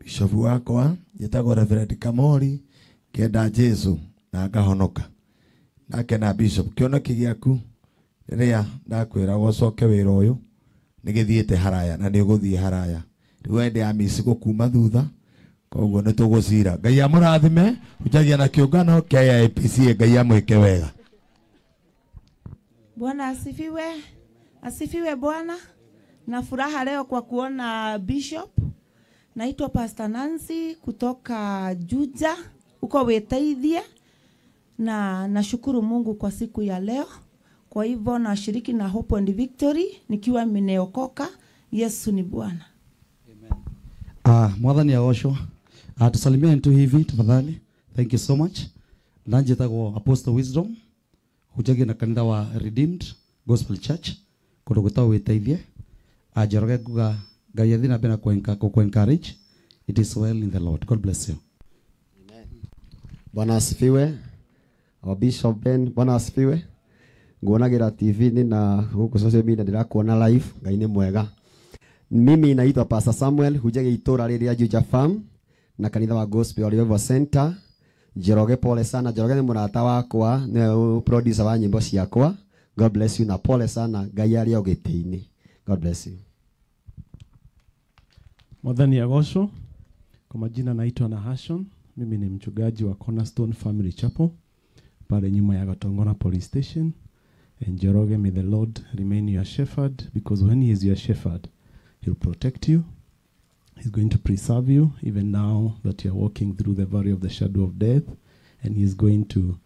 Bishop wakwa yetagwo Reverend Kamori kenda Jesu na ngahonoka. Nake na Bishop kĩonoki gĩaku rĩrĩa ndakwĩra ũcoke wĩra ũyũ nĩgĩthiĩte haraya na nĩũgũthiĩ haraya. Rĩu wende ya misi gũkuma thutha koguo nĩtũgũcira. Ngai amũrathime hujagia na kĩũngano kĩa IPC. Ngai amwĩke wega. Bwana asifiwe. Asifiwe Bwana. Na furaha leo kwa kuona Bishop. Naitwa Pastor Nancy kutoka Juja uko Wetaithie, na nashukuru Mungu kwa siku ya leo. Kwa hivyo nashiriki na Hope and Victory nikiwa nimeokoka. Yesu ni Bwana. Amen. Mwathani aosho. Tusalimia tu hivi tafadhali. Thank you so much. Nanjitagwo Apostle Wisdom hujagia na kanitha wa Redeemed Gospel Church kutoka Wetaithie. Njoroge kuga Ngai athina bena ku encourage. It is well in the Lord. God bless you. Amen. Bwana asifiwe. Our Bishop Ben, Bwana asifiwe. Nguonagira TV ni na huko social media ndirakuona live. Ngai ni mwega. Mimi naitwa Pastor Samuel hujagia itora rĩrĩa Juja Farm na kanitha wa Gospel Revival Center. Njoroge pole sana. Njoroge ni mũrata wakwa, ni producer wa nyimbo ciakwa. God bless you na pole sana. Ngai arĩ ogĩtĩ-inĩ. God bless you. Mwathani agosho. Kwa majina naitwa Nahashon. Mimi ni mchungaji wa Cornerstone Family Chapel pale nyuma ya Gatongona Police Station. And Njoroge, may the Lord remain your shepherd, because when he is your shepherd, he'll protect you. He's going to preserve you even now that you're walking through the valley of the shadow of death, and he's going to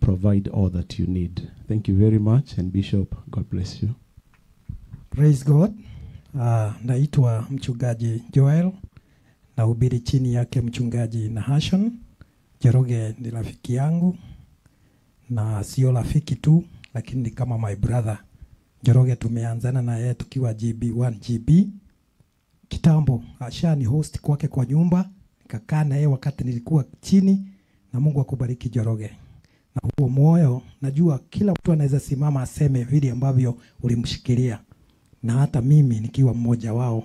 provide all that you need. Thank you very much, and Bishop, God bless you. Praise God. Naitwa mchungaji Joel na hubiri chini yake mchungaji Nahashon. Njoroge ni rafiki yangu na sio rafiki tu, lakini ni kama my brother. Njoroge tumeanzana na yeye tukiwa GB1 GB kitambo. Ashani host kwake kwa nyumba, nikakaa na yeye wakati nilikuwa chini, na Mungu akubariki Njoroge. Na huo moyo najua kila mtu anaweza simama aseme vile ambavyo ulimshikilia, na hata mimi nikiwa mmoja wao.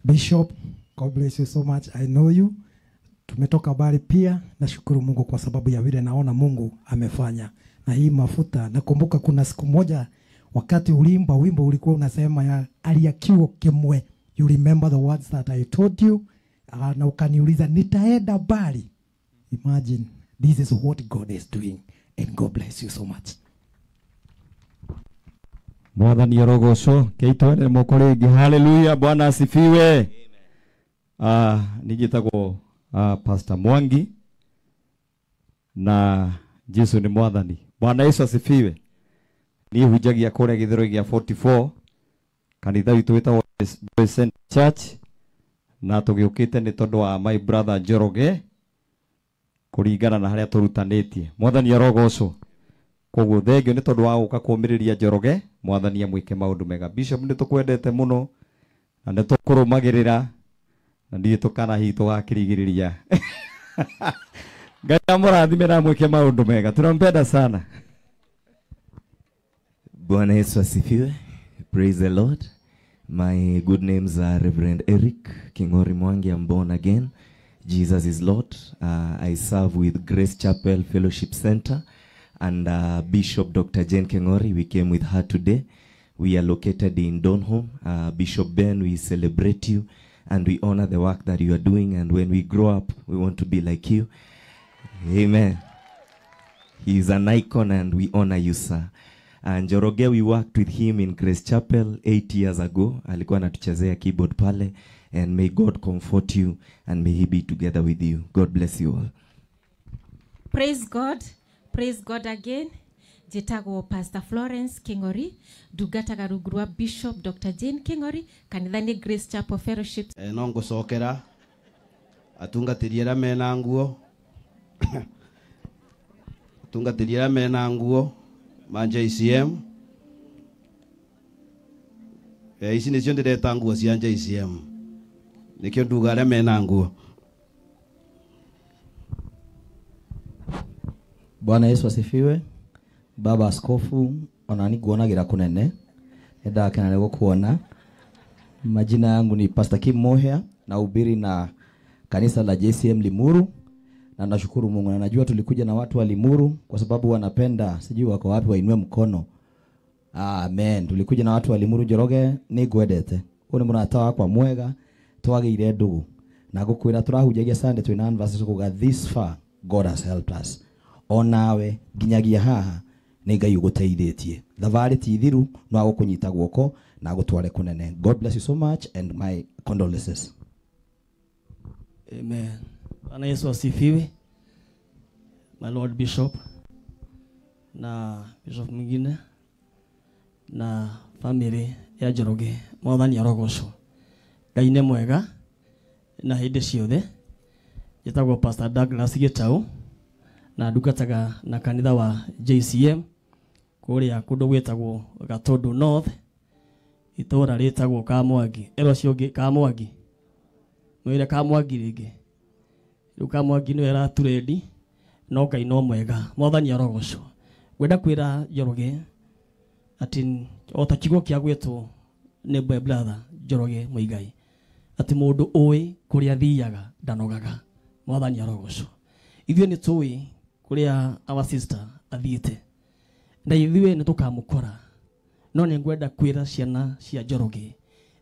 Bishop, God bless you so much. I know you. Tumetoka bali pia. Nashukuru Mungu kwa sababu ya vile naona Mungu amefanya. Na hii mafuta, nakumbuka kuna siku moja wakati ulimba wimbo ulikuwa unasema ya aliakiwa kimwe. You remember the words that I told you? Na ukaniuliza nitaenda bali. Imagine, this is what God is doing. And God bless you so much. Mwathani arogocwo keitwere moko ringi. Hallelujah. Bwana asifiwe. Nijitagwo Pastor Mwangi na Jesu ni mwathani. Bwana Yesu asifiwe. Ni hujagia kore githero gia 44 kanitha witu witagwo Center Church, na tugiukite ni tondu wa my brother Njoroge kuringana na haria turutanĩtie. Mwathani arogocwo. Koguo thengio ni tondu wa guka kumiriria Njoroge. Mwathani amwike maundu mega. Bishop ni tukwendete muno na ni tukurumagirira na ndiye tukana hi tugakirigiriria. Ngai amũrathime na amwike maundu mega. Tunampenda sana. Bwana Yesu asifiwe. Praise the Lord. My good names are Reverend Eric Kingori Mwangi. I'm born again. Jesus is Lord. I serve with Grace Chapel Fellowship Center and Bishop Dr. Jane Kingori. We came with her today. We are located in Donholm. Bishop Ben, we celebrate you and we honor the work that you are doing, and when we grow up, we want to be like you. Amen. He is an icon and we honor you, sir. And Njoroge, we worked with him in Grace Chapel 8 years ago. Alikuwa anatuchezea keyboard pale, and may God comfort you and may he be together with you. God bless you all. Praise God. Praise God again. Jitago Pastor Florence Kingori, Dugata Rugurua Bishop Dr. Jane Kingori, kanithani Grace Chapel Fellowship. Nongo sokera atungatiriera mena nguo atungatiriera mena nguo manja ICM. Ici nĩcio ndĩreta nguo cia JCM, nĩkĩo nduga arĩa mena nguo. Bwana Yesu asifiwe. Baba Askofu, onani kuonagira kunene. Ndakena nĩ gũkuona. Majina yangu ni Pastor Kim Mohea na ubiri na kanisa la JCM Limuru, na nashukuru Mungu, na najua tulikuja na watu wa Limuru kwa sababu wanapenda, sijui wako wapi, wainue mkono. Amen. Tulikuja na watu wa Limuru. Njoroge ni gwendete uni murata wakwa mwega, twageire ndugu na gukwira turahujagia Sunday 29 verses kuga this far God has helped us. Onawe ginyagia haha ni Ngai uguteithĩtie. Thabarĩ ti thiru no agũkũnyita guoko na agũtware kunene. God bless you so much and my condolences. Amen. Bwana Yesu asifiwe. My Lord Bishop na Bishop mwingine na family ya Njoroge, Mwathani arogocwo. Ngai nĩ mwega na hĩndĩ ciothe. Njĩtagwo Pastor Douglas Gitau na ndungataga na kanitha wa JCM kũrĩa kũndũ gwĩtagwo Gatundu North, itũũra rĩtagwo Kamwangi. Cio Kamwangi, mwĩre Kamwangi rĩngĩ. Rĩu Kamwangi nĩwe raturendi, no Ngai no mwega. Mwathani arogocwo. Ngwenda kwĩra Njoroge atĩ o ta kiugo kĩa gwĩtwo nĩ brother Njoroge Muigai atĩ mũndũ ũĩ kũrĩa athiaga ndanogaga. Mwathani arogocwo. Ithuĩ nĩ tũĩ kũrĩa our sister athiĩte, na ithuĩ nĩ tũkamũkora, no nĩ ngwenda kwĩra ciana cia Njoroge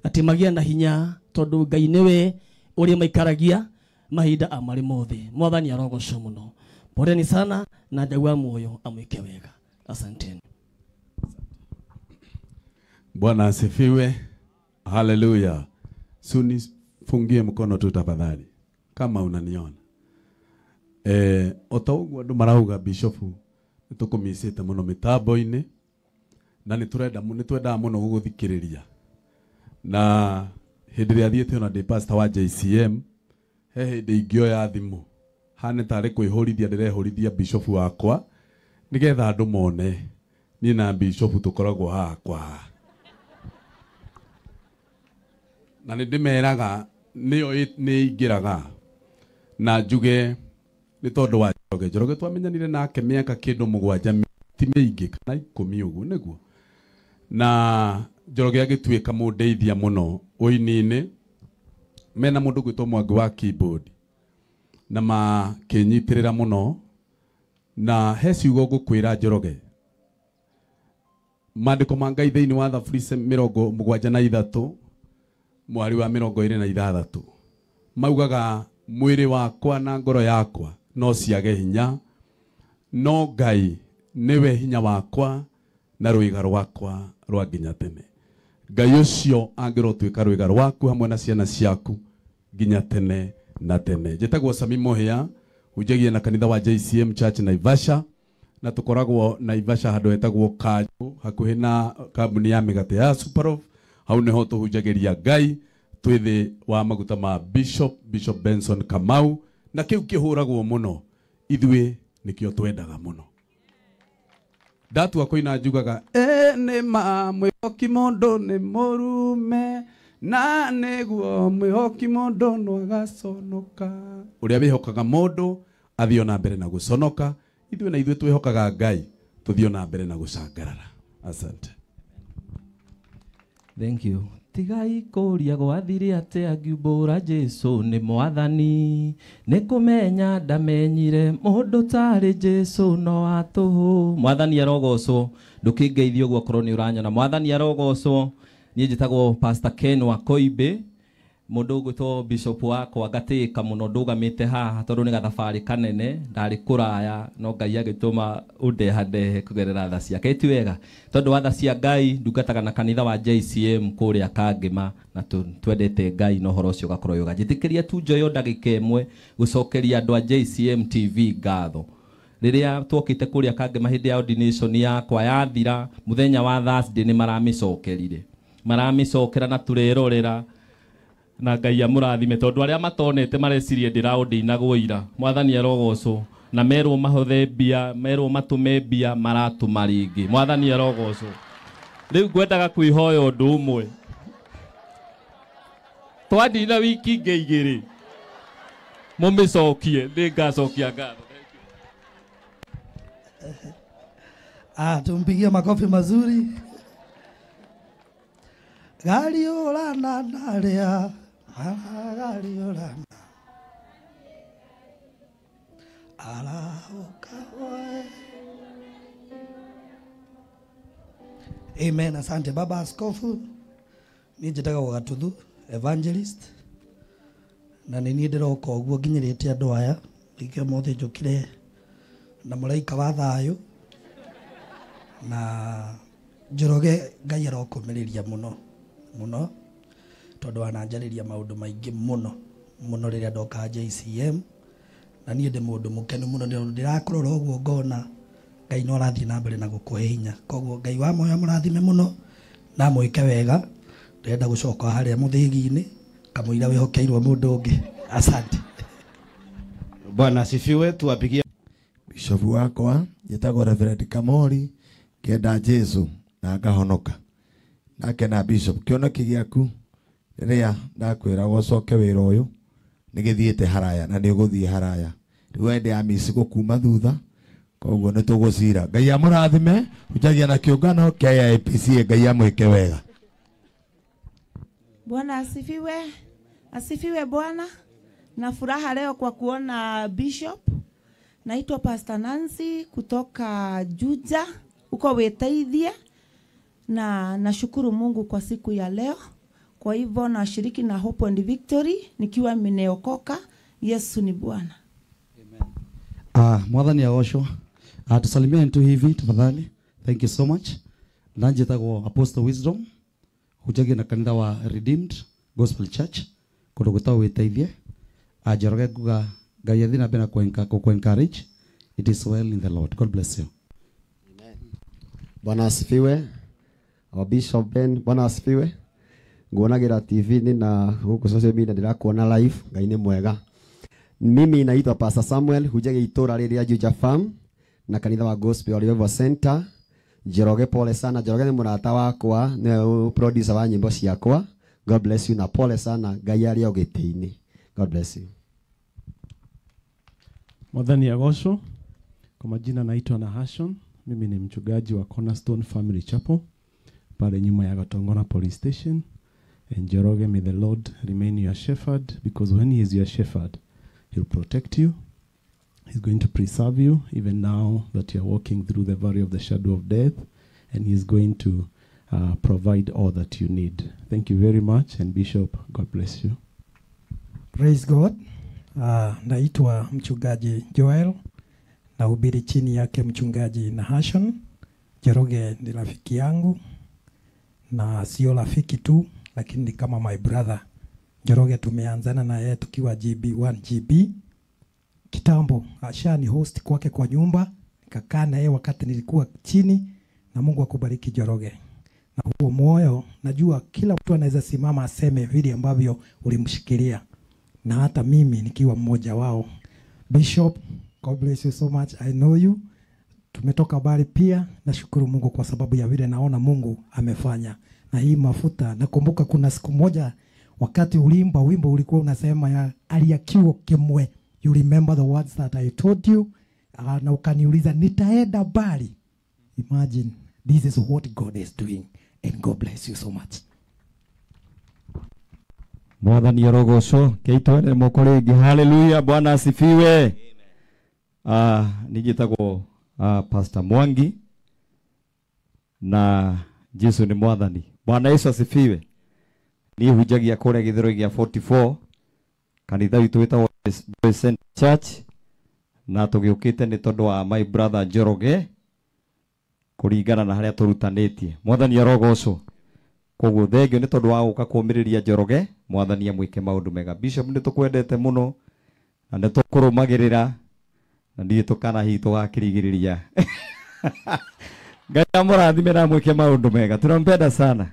atĩ magĩa na hinya, tondũ Ngai nĩwe ũrĩa maikaragia mahinda amarĩ mothe. Mwathani arogocwo mũno. Poleni sana na Ngai wa muoyo amwĩke wega. Asanteni. Bwana asifiwe. Hallelujah. Suni fungie mkono tu tafadhali kama unaniona. Otaugu andu marauga bishofu nitukumisite muno mitambo-ini na nitwenda muno guguthikiriria. Na hindi ria thiete ona ndi pastor wa JCM, he hindi ingioya thimu hane tari kwihurithia ndirehurithia bishofu wakwa nigetha andu mone ni na bishofu tukoragwo haha kwa na ndimeraga ni ingiraga na njuge ni tondu wa Njoroge twamenyanire nake miaka kindu 7 ti mingi kana 10 ugu niguo, na Njoroge agituika mundeithia muno uini-ini mena mundu gwitwo Mwangi wa keyboard na makinyitirira muno, na he ciugo ngukwira Njoroge mandiko ma Ngai thiini wa Thaburi 73 mwari wa 26 maugaga mwiri wakwa na ngoro yakwa no ciage hinya, no Ngai niwe hinya wakwa na rwiga rwakwa rwa nginya tene. Ngai ucio angirotwika rwiga rwaku hamwe na ciana ciaku nginya tene na tene. Njĩtagwo Sami Muhia, hujagia na kanitha wa JCM Church Naivasha, na tukoragwo Naivasha handu hetagwo Kanju hakuhi na kambuni ya migate ya Superof. Hau niho tuhujagiria Ngai twithi wa maguta ma Bishop Benson Kamau, na kiu kihuragwo muno ithwe nikio twendaga muno. Datu akoina njugaga ni ma mwihoki mundu ni murume na niguo mwihoki mundu no agaconoka. Uria wihokaga mundu athio na mbere na guconoka, ithwe na ithwe twihokaga Ngai tuthio na mbere na gucangarara. Asante. Thank you. Tigai kũria gwathire ate angiumbũra Jesu nĩ Mwathani, nĩ kũmenya ndamenyire mũndũ tarĩ Jesu no atũhũ. Mwathani arogocwo. Ndũkĩngeithie ũguo korwo nĩ ũranyona. Mwathani arogocwo. Niĩ njĩtagwo Pastor Ken wa Koibe, mũndũ ũgwĩtwo bishop wakwa ngatĩka mũno ndũgamĩte haha tondũ nĩ gathabarĩ kanene, ndarĩ kũraya no Ngai agĩtũma ũndehandehe kũgerera tha ciake. Ti wega tondũ wa tha cia Ngai ndungataga na kanitha wa JCM kũrĩa Kangema na twendete Ngai na ũhoro ũcio ũgakorwo wega. Njĩtĩkĩria tu njoyo ndagĩka ĩmwe gũcokeria andũ a JCM TV ngatho. Rĩrĩa twokĩte kũrĩa Kangema hĩndĩ ya ordination yakwa yathira mũthenya wa Thursday nĩ maramĩcokera na tũrerorera na Ngai amũrathime tondũ arĩa matonete marecirie ndĩraũndĩinagwo ira. Mwathani arogocwo. Na merwo mahothe mbia, merwo matume mbia, maratũma rĩngĩ. Mwathani arogocwo. Rĩu ngwendaga kwĩhoya ũndũ ũmwe. Twandina wiki ingĩ 2 mũmĩcokie, nĩngacokia ngatho. Tumpigie makofi mazuri. Gari olana naria, gari olana. Amen. Asante Baba Askofu. Nijitaga Gatuthu evangelist. Na nini ndiroka uguo nginyirite andu aya rike mothe njukire na muraika wa thayo na Njoroge Ngai arokumiriria muno tondu ananjariria maundu maingi muno riria ndoka JCM na nie ndi mundu mukenu muno ndirakurora uguo ngona Ngai no arathii na mbere na gukuhe hinya koguo Ngai wa moyo murathime muno na mwike wega ndenda gucoka haria muthigi-ini kamuira wihokeirwo mundu ungi. Asante. Bwana asifiwe. Tuwapigie Bishop wakwa yetagwo Reverend Kamori kenda Jesu na ngahonoka nake na Bishop kĩoneki gĩaku rĩrĩa ndakwĩra ũcoke wĩra ũyũ nĩgĩthiĩte haraya na nĩũgũthiĩ haraya rĩu wende ya misi gũkuma thutha koguo nĩtũgũcira. Ngai amũrathime ujagia na kĩũngano kĩa IPC. Ngai amwĩke wega. Bwana asifiwe. Asifiwe Bwana. Na furaha leo kwa kuona Bishop. Naitwa Pastor Nancy kutoka Juja uko Wetaithia, na nashukuru Mungu kwa siku ya leo. Kwa hivyo nashiriki na Hope and Victory nikiwa nimeokoka. Yesu ni Bwana. Mwathani agocwo. Tusalimie tu hivi tafadhali. Thank you so much. Nanjitagwo Apostle Wisdom hujagia na kanitha wa Redeemed Gospel Church kundu gwitagwo Wetaithia. Njoroge nguga Ngai athina bena ku encourage. It is well in the Lord. God bless you. Amen. Bwana asifiwe. Our Bishop Ben, Bwana asifiwe. Nguonagira TV ni na huko social media ndirakuona live. Ngai ni mwega. Mimi naitwa Pastor Samuel hujagia itora rĩrĩa Juja Farm na kanitha wa Gospel Revival Center. Njoroge pole sana. Njoroge ni mũrata wakwa, ni producer wa nyimbo ciakwa. God bless you na pole sana. Ngai arĩ o gĩtĩ-inĩ. God bless you. Mwathani agocwo. Kwa majina naitwa Nahashon. Mimi ni mchungaji wa Cornerstone Family Chapel pale nyuma ya Gatongona Police Station. And Njoroge, may the Lord remain your shepherd, because when he is your shepherd, he'll protect you. He's going to preserve you even now that you're walking through the valley of the shadow of death, and he's going to provide all that you need. Thank you very much, and Bishop, God bless you. Praise God. Naitwa mchungaji Joel na hubiri chini yake mchungaji Nahashon. Njoroge ni rafiki yangu na sio rafiki tu, lakini ni kama my brother. Njoroge tumeanzana na yeye tukiwa GB1 GB kitambo. Ashani host kwake kwa nyumba, nikakaa na yeye wakati nilikuwa chini, na Mungu akubariki Njoroge. Na huo moyo najua kila mtu anaweza simama aseme vile ambavyo ulimshikilia, na hata mimi nikiwa mmoja wao. Bishop, God bless you so much. I know you. Tumetoka bali pia. Nashukuru Mungu kwa sababu ya vile naona Mungu amefanya. Na hii mafuta, nakumbuka kuna siku moja wakati ulimba wimbo ulikuwa unasema ya aliakiwa kimwe. You remember the words that I told you? Na ukaniuliza nitaenda bali. Imagine, this is what God is doing. And God bless you so much. Mwathani arogocwo keitwene moko ringi. Hallelujah. Bwana asifiwe. Nijitagwo Pastor Mwangi na Jesu ni Mwathani. Bwana Yesu asifiwe. Ni hujagia kore githero gia 44 kanitha witu witagwo Joy Church, na tugiukite ni tondu wa my brother Njoroge kuringana na haria turutanitie. Mwathani arogocwo. Koguo thengio ni tondu wa guka kumiriria Njoroge. Mwathani amwike maundu mega. Bishop ni tukwendete muno na ni tukurumagirira na ndiye tukana hi tugakirigiriria. Ngai amurathime na amwike maundu mega. Tunampenda sana.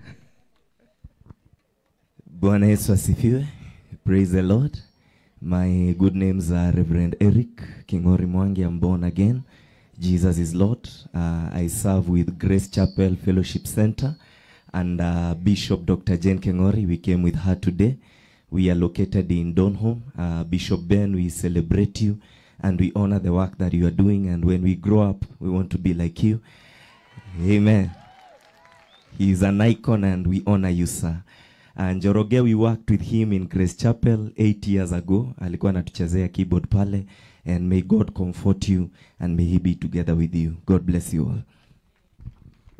Bwana Yesu asifiwe. Praise the Lord. My good names are Reverend Eric Kingori Mwangi. I'm born again. Jesus is Lord. I serve with Grace Chapel Fellowship Center, and Bishop Dr. Jane Kingori. We came with her today. We are located in Donholm. Bishop Ben, we celebrate you and we honor the work that you are doing, and when we grow up, we want to be like you. Amen. He is an icon and we honor you, sir. Njoroge, we worked with him in Grace Chapel 8 years ago. Alikuwa anatuchezea keyboard pale. And may God comfort you and may he be together with you. God bless you all.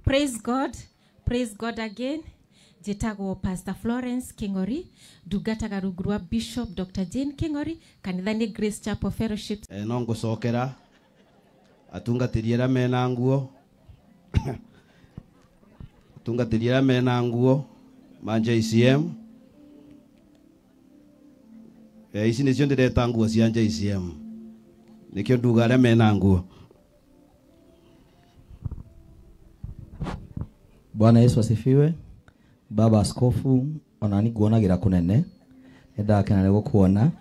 Praise God. Praise God again. Jetago Pastor Florence Kingori, Dugataga Rugrua Bishop Dr. Jane Kingori, kanithani Grace Chapel Fellowship. Nongo sokera. Atungatiriera mena nguo. Atungatiriera mena nguo. Manja ICM. Ici nĩcio ndĩreta nguo cia JCM. Nikio nduga arĩa mena nguo. Bwana Yesu asifiwe. Baba Askofu, onani kuonagira kunene. Enda kana gukuona.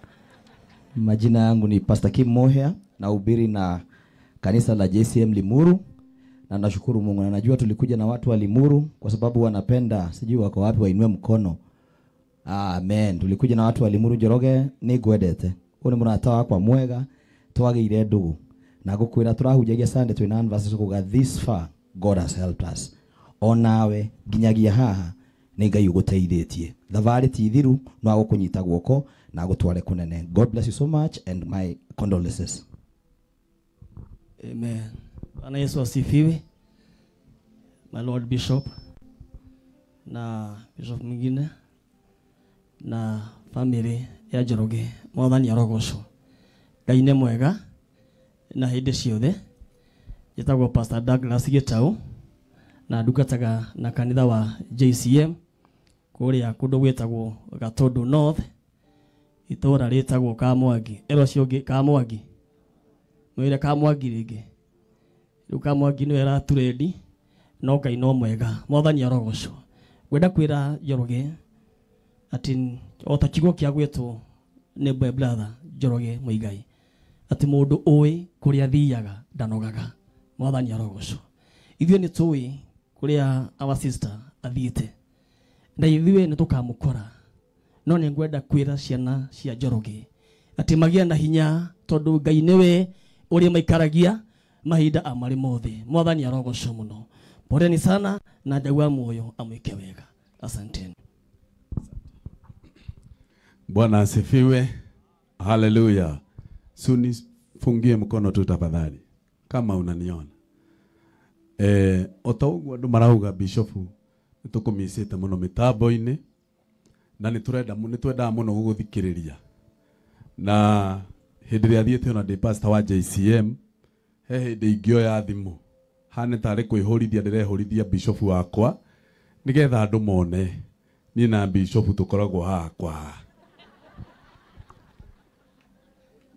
Majina yangu ni Pastor Kim Mohea na ubiri na kanisa la JCM Limuru. Na nashukuru Mungu na najua tulikuja na watu wa Limuru kwa sababu wanapenda, sijui wako wapi wainue mkono. Amen. Tulikuja na watu wa Limuru Njoroge ni gwedete. Uni murata wakwa mwega twageire ndugu. Na gukwira turahujagia Sunday 29 verses kuga this far God has helped us. Onawe ginyagia haha ni Ngai uguteithĩtie. Thabarĩ ti thiru no agũkũnyita guoko na agũtware kunene. God bless you so much and my condolences. Amen. Bwana Yesu asifiwe. My Lord Bishop na Bishop mwingine na family ya Njoroge Mwathani arogocwo. Ngai nĩ mwega na hĩndĩ ciothe. Njĩtagwo Pastor Douglas Gitau na ndungataga na kanitha wa JCM kũrĩa kũndũ gwĩtagwo Gatundu North, itũũra rĩtagwo Kamwangi. Ero ciongĩ Kamwangi. Mwĩre Kamwangi rĩngĩ. Rĩu Kamwangi nĩwe araturendi no Ngai no mwega. Mwathani arogocwo. Ngwenda kwĩra Njoroge atĩ o ta kiugo kĩa gwĩtwo nĩ my brother Njoroge Muigai atĩ mũndũ ũĩ kũrĩa athiaga ndanogaga. Mwathani arogocwo. Ithuĩ nĩ tũĩ kũrĩa our sister athiĩte na ithuĩ nĩ tũkamũkora, no nĩ ngwenda kwĩra ciana cia Njoroge atĩ magĩa na hinya tondũ Ngai nĩwe ũrĩa maikaragia mahinda amarĩ mothe. Mwathani arogocwo mũno. Poleni sana na Ngai wa muoyo amwĩke wega. Asanteni. Bwana asifiwe. Hallelujah. Suni fungie mkono tu tafadhali kama unaniona. Otaugu andu marauga bishofu nitukumisite muno mitambo-ini na nitwenda muno guguthikiriria. Na hindi ria thiete ona ndi pastor wa JCM he hindi ingioya thimu hane tari kwihurithia ndirehurithia bishofu wakwa nigetha andu mone ni na bishofu tukoragwo haha kwa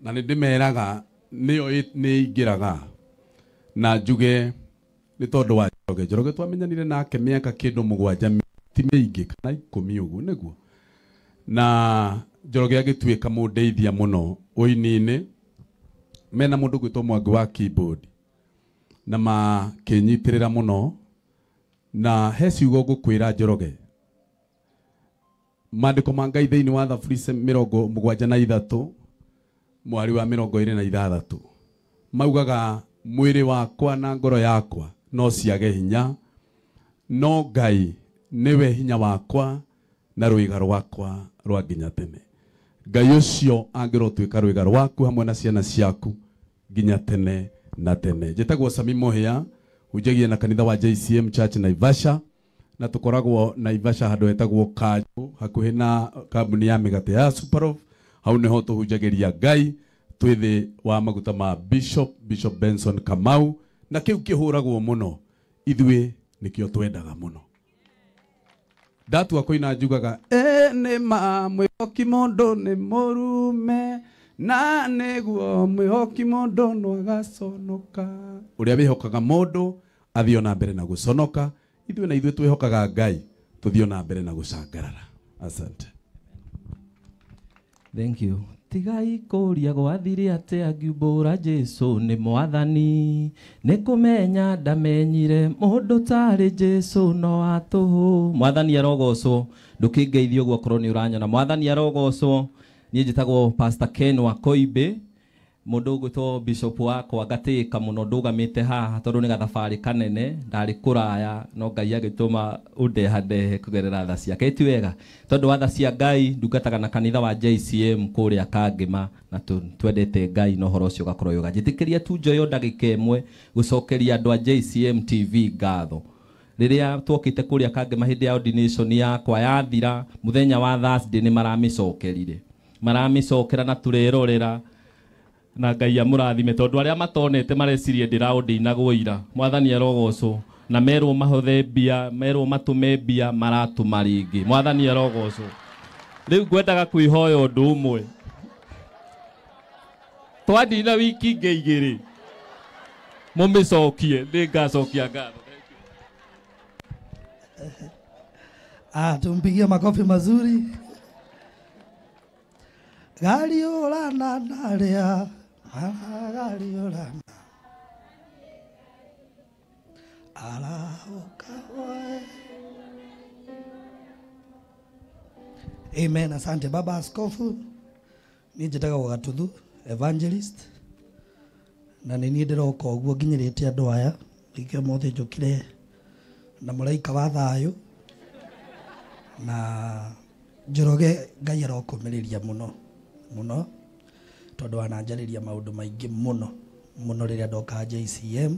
na ndimeraga niyo ni ingiraga na njuge ni tondu wa Njoroge twamenyanire nake miaka kindu 7 ti miingi kana 10 ugu niguo na Njoroge agituika mundeithia muno uini-ini mena mundu gwitwo Mwangi wa keyboard na makinyitirira muno na he ciugo ngukwira Njoroge mandiko ma Ngai thiini wa Thaburi 73 mwari wa 26 maugaga mwiri wakwa na ngoro yakwa no ciage hinya no Ngai niwe hinya wakwa na rwiga rwakwa rwa nginya tene. Ngai ucio angirotwika rwiga rwaku hamwe na ciana ciaku nginya tene na tene. Njĩtagwo Sami Mohea, hujagia na kanitha wa JCM Church Naivasha na tukoragwo Naivasha handu hetagwo Kanju hakuhi na kambuni ya migate ya Superof. Hau niho tuhujagiria Ngai twithi wa maguta ma Bishop Benson Kamau na kiu kihuragwo muno ithuĩ nikio twendaga muno. Ndatu akoina njugaga nĩ ma mwĩhoki mũndũ nĩ mũrume na nĩguo mwĩhoki mũndũ no agaconoka. Ũrĩa wĩhokaga mũndũ athiĩ na mbere na gũconoka. Ithuĩ na ithuĩ twĩhokaga Ngai tuthiĩ na mbere na gũcangarara. Asante. Thank you. Tigai kũria gwathire atĩa ngiumbũra Jesu nĩ mwathani, nĩ kũmenya ndamenyire mũndũ tarĩ Jesu no atũhũ. Mwathani arogocwo, ndũkĩngeithia ũguo korwo nĩ ũranyona. Mwathani arogocwo. Niĩ njĩtagwo Pastor Ken wa Koibe mundu gwitwo bishop wakwa ngatika muno ndugamite haha tondu ni gathabari kanene ndari kuraya no Ngai agituma undehandehe kugerera tha ciake ti wega tondu wa tha cia Ngai ndungataga na kanitha wa JCM kuria Kangima na twendete Ngai no horo ucio gakorwo yoga njitikiria tu njoyo ndagika imwe gucokeria andu a JCM TV ngatho riria twokite kuria Kangima hindi ya ordination yakwa yathira muthenya wa Thursday ni maramisokera na turerorera na Ngai amurathime tondu aria matonete marecirie ndiraundinagwo ira mwathani arogocwo na merwo mahothe mbia merwo matume mbia maratuma ringi mwathani arogocwo riu ngwendaga kwihoya undu umwe twandina wiki ngeigiri mumicokie ningacokia ngatho tumpigie makofi mazuri. Galiolana nalia galiolana ala ukawe. Amen. Asante baba askofu. Nijitaga Gatuthu evangelist na nini ndiroka uguo nginyirite andu aya rike mothe njukire na muraika wa thayo na Njoroge Ngai arokumiriria muno tondu ananjariria maundu maingi muno riria ndoka JCM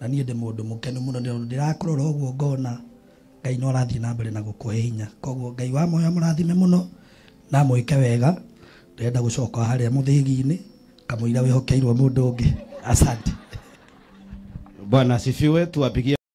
na nie ndi mundu mukenu muno ndirakorora uguo ngona Ngai no arathie na mbere na gukuhe hinya koguo Ngai wa moyo murathime muno na mwike wega ndenda gucoka haria muthigi-ini kamuira wihokeirwo mundu ungi. Asante. Bwana asifiwe. Tuwapigie